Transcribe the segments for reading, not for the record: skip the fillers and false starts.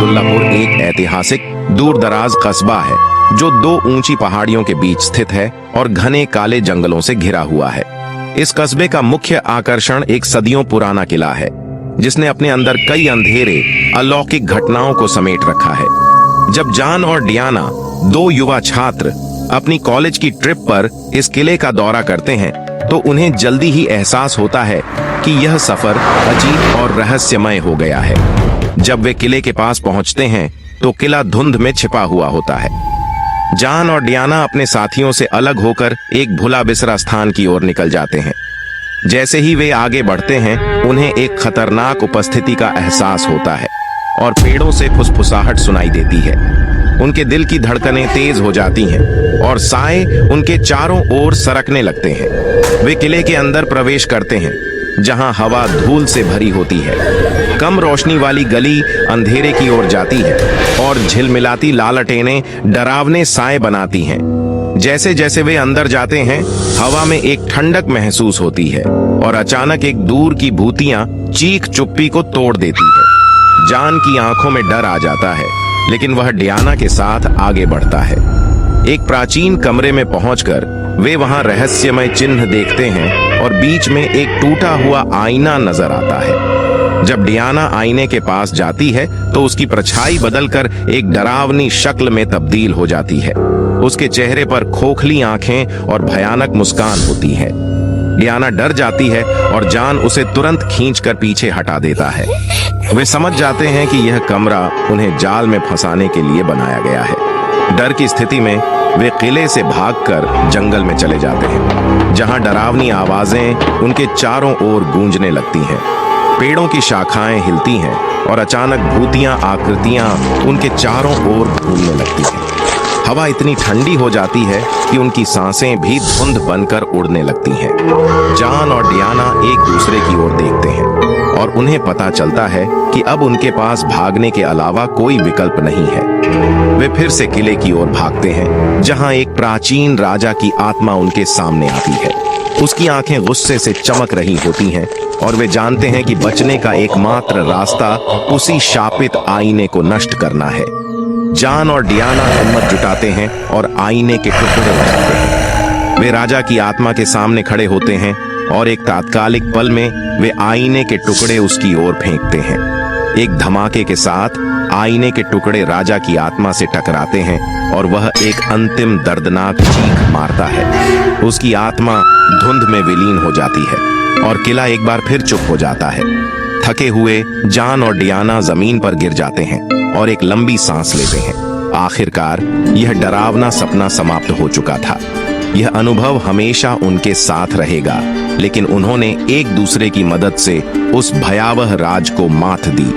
अब्दुल्लापुर एक ऐतिहासिक दूरदराज कस्बा है जो दो ऊंची पहाड़ियों के बीच स्थित है और घने काले जंगलों से घिरा हुआ है। इस कस्बे का मुख्य आकर्षण एक सदियों पुराना किला है जिसने अपने अंदर कई अंधेरे अलौकिक घटनाओं को समेट रखा है। जब जान और डियाना, दो युवा छात्र, अपनी कॉलेज की ट्रिप पर इस किले का दौरा करते हैं तो उन्हें जल्दी ही एहसास होता है कि यह सफर अजीब और रहस्यमय हो गया है। जब वे किले के पास पहुंचते हैं तो किला धुंध में छिपा हुआ होता है। जान और डियाना अपने साथियों से अलग होकर एक भुला बिसरा स्थान की ओर निकल जाते हैं। जैसे ही वे आगे बढ़ते हैं उन्हें एक खतरनाक उपस्थिति का एहसास होता है और पेड़ों से फुसफुसाहट सुनाई देती है। उनके दिल की धड़कनें तेज हो जाती हैं और साए उनके चारों ओर सरकने लगते हैं। वे किले के अंदर प्रवेश करते हैं जहां हवा धूल से भरी होती है। कम रोशनी वाली गली अंधेरे की ओर जाती है और झिलमिलाती लालटेनें डरावने साए बनाती हैं। जैसे जैसे वे अंदर जाते हैं हवा में एक ठंडक महसूस होती है और अचानक एक दूर की भूतिया चीख चुप्पी को तोड़ देती है। जान की आंखों में डर आ जाता है लेकिन वह डियाना के साथ आगे बढ़ता है। एक प्राचीन कमरे में पहुंचकर वे वहां रहस्यमय चिन्ह देखते हैं और बीच में एक टूटा हुआ आईना नजर आता है। जब डियाना आईने के पास जाती है तो उसकी परछाई बदलकर एक डरावनी शक्ल में तब्दील हो जाती है। उसके चेहरे पर खोखली आंखें और भयानक मुस्कान होती है। डियाना डर जाती है और जान उसे तुरंत खींचकर पीछे हटा देता है। वे समझ जाते हैं कि यह कमरा उन्हें जाल में फंसाने के लिए बनाया गया है। डर की स्थिति में वे किले से भागकर जंगल में चले जाते हैं जहां डरावनी आवाजें उनके चारों ओर गूंजने लगती हैं। पेड़ों की शाखाएं हिलती हैं और अचानक भूतियां आकृतियां उनके चारों ओर घूमने लगती हैं। हवा इतनी ठंडी हो जाती है कि उनकी सांसें भी धुंध बनकर उड़ने लगती हैं। जान और डियाना एक दूसरे की ओर देखते हैं और उन्हें पता चलता है कि अब उनके पास भागने के अलावा कोई विकल्प नहीं है। वे फिर से किले की ओर भागते हैं जहां एक प्राचीन राजा की आत्मा उनके सामने आती है। उसकी आंखें गुस्से से चमक रही होती हैं और वे जानते हैं कि बचने का एकमात्र रास्ता उसी शापित आईने को नष्ट करना है। जान और डियाना हिम्मत जुटाते हैं और आईने के टुकड़े उठाते हैं। वे राजा की आत्मा के सामने खड़े होते हैं और एक तात्कालिक पल में वे आईने के टुकड़े उसकी ओर फेंकते हैं। एक धमाके के साथ आईने के टुकड़े राजा की आत्मा से टकराते हैं और वह एक अंतिम दर्दनाक चीख मारता है। उसकी आत्मा धुंध में विलीन हो जाती है और किला एक बार फिर चुप हो जाता है। थके हुए जान और डियाना जमीन पर गिर जाते हैं और एक लंबी सांस लेते हैं। आखिरकार यह डरावना सपना समाप्त हो चुका था। यह अनुभव हमेशा उनके साथ रहेगा, लेकिन उन्होंने एक दूसरे की मदद से उस भयावह राज को मात दी।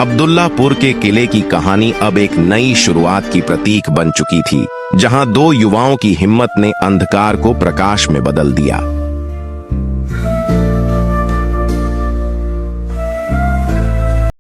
अब्दुल्लापुर के किले की कहानी अब एक नई शुरुआत की प्रतीक बन चुकी थी, जहां दो युवाओं की हिम्मत ने अंधकार को प्रकाश में बदल दिया।